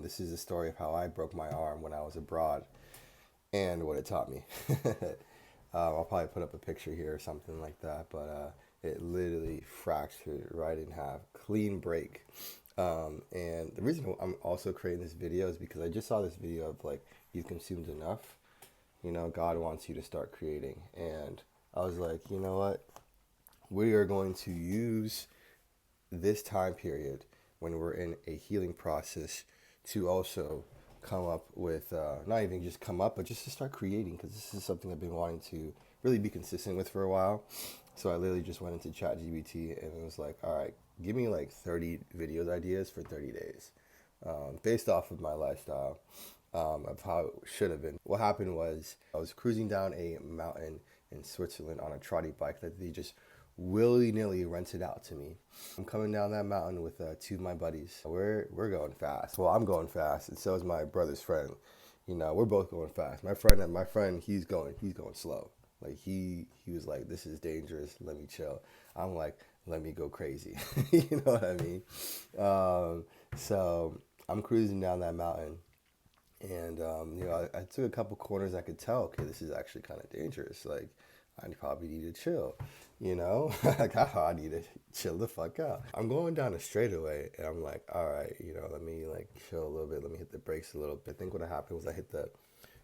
this is the story of how I broke my arm when I was abroad and what it taught me. I'll probably put up a picture here or something like that, but it literally fractured right in half, clean break. And the reason I'm also creating this video is because I just saw this video of like, you've consumed enough. God wants you to start creating. And I was like, you know what? We are going to use this time period when we're in a healing process to also come up with, not even just come up, but just to start creating, because this is something I've been wanting to really be consistent with for a while. So I literally just went into ChatGPT and it was like, all right, give me like 30 videos ideas for 30 days, based off of my lifestyle, of how it should have been. What happened was I was cruising down a mountain in Switzerland on a trotty bike that they just willy nilly rented out to me. I'm coming down that mountain with two of my buddies. We're going fast. Well, I'm going fast, and so is my brother's friend. We're both going fast. My friend, he's going slow. Like he was like, this is dangerous. Let me chill. I'm like, let me go crazy. You know what I mean? So I'm cruising down that mountain, and I took a couple corners. I could tell, okay, this is actually kind of dangerous. Like, I probably need to chill. Like, I need to chill the fuck out. I'm going down a straightaway, and I'm like, all right, let me like chill a little bit. Let me hit the brakes a little bit. I think what happened was I hit the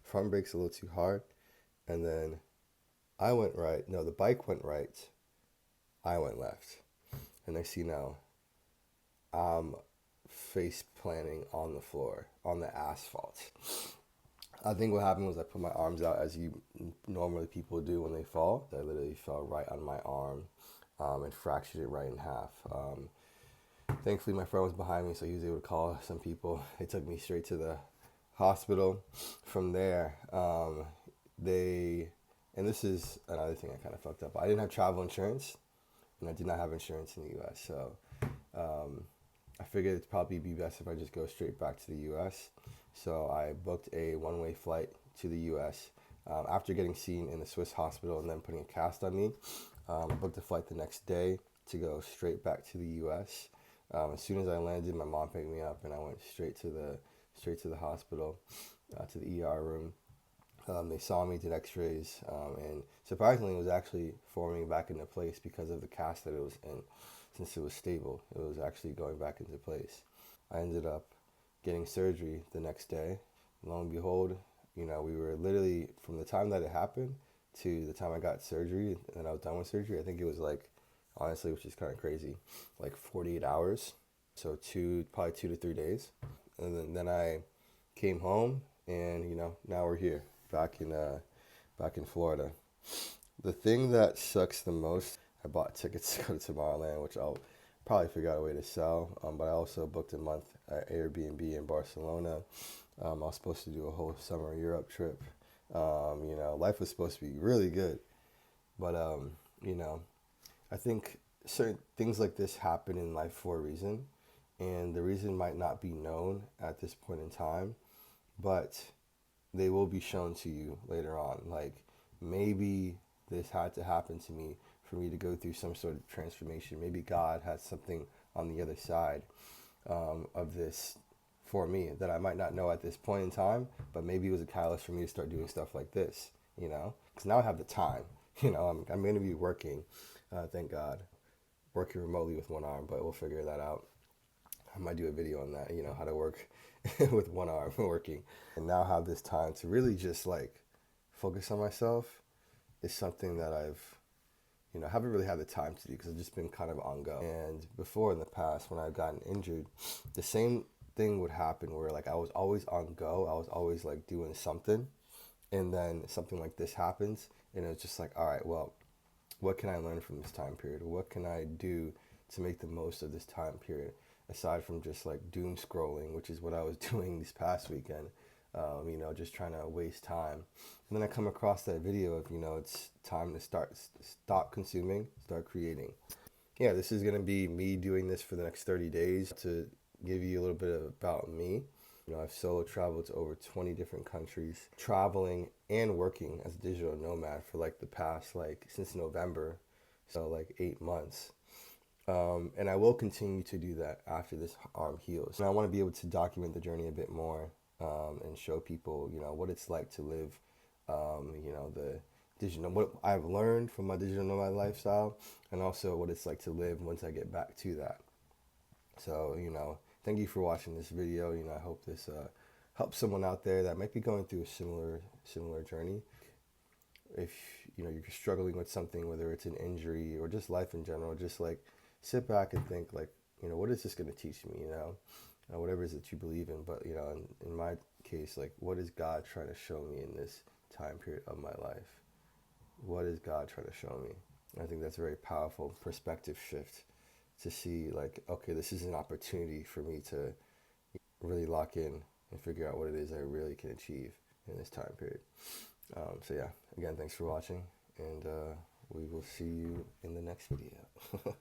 front brakes a little too hard, and then I went right. No, the bike went right. I went left. And next thing you know, I'm face planting on the floor, on the asphalt. I think what happened was I put my arms out as you normally people do when they fall. I literally fell right on my arm, and fractured it right in half. Thankfully, my friend was behind me, so he was able to call some people. They took me straight to the hospital. From there, they, and this is another thing I kind of fucked up. I didn't have travel insurance, and I did not have insurance in the U.S. So I figured it'd probably be best if I just go straight back to the U.S. So I booked a one-way flight to the U.S. After getting seen in the Swiss hospital and then putting a cast on me. I booked a flight the next day to go straight back to the U.S. As soon as I landed, my mom picked me up and I went straight to the hospital, to the ER room. They saw me, did X-rays, and surprisingly, it was actually forming back into place because of the cast that it was in. Since it was stable, it was actually going back into place. I ended up getting surgery the next day. Lo and behold, we were literally, from the time that it happened to the time I got surgery and I was done with surgery, I think it was like, honestly, which is kind of crazy, like 48 hours. So probably 2 to 3 days. And then I came home, and now we're here, back in Florida. The thing that sucks the most, I bought tickets to go to Tomorrowland, which I'll probably figure out a way to sell. But I also booked a month at Airbnb in Barcelona. I was supposed to do a whole summer Europe trip. Life was supposed to be really good, but you know, I think certain things like this happen in life for a reason, and the reason might not be known at this point in time, but they will be shown to you later on. Like, maybe this had to happen to me for me to go through some sort of transformation. Maybe God has something on the other side, of this for me that I might not know at this point in time, but maybe it was a catalyst for me to start doing stuff like this, because now I have the time. I'm going to be working, thank God, working remotely with one arm, but we'll figure that out. I might do a video on that, how to work with one arm working. And now have this time to really just like focus on myself is something that haven't really had the time to do because I've just been kind of on go. And before in the past, when I've gotten injured, the same thing would happen where like I was always on go. I was always like doing something. And then something like this happens. And it's just like, all right, well, what can I learn from this time period? What can I do to make the most of this time period? Aside from just like doom scrolling, which is what I was doing this past weekend, just trying to waste time. And then I come across that video of, it's time to stop consuming, start creating. Yeah, this is going to be me doing this for the next 30 days to give you a little bit about me. I've solo traveled to over 20 different countries, traveling and working as a digital nomad for like the past, like since November, so like 8 months. And I will continue to do that after this arm heals. And I want to be able to document the journey a bit more, and show people, what it's like to live, the digital, what I've learned from my digital nomad lifestyle, and also what it's like to live once I get back to that. So, thank you for watching this video. I hope this helps someone out there that might be going through a similar journey. If you're struggling with something, whether it's an injury or just life in general, just like sit back and think, like, what is this going to teach me? Whatever it is that you believe in. But in my case, like, what is God trying to show me in this time period of my life? What is God trying to show me? I think that's a very powerful perspective shift to see, like, okay, this is an opportunity for me to really lock in and figure out what it is I really can achieve in this time period. So yeah, again, thanks for watching, and we will see you in the next video.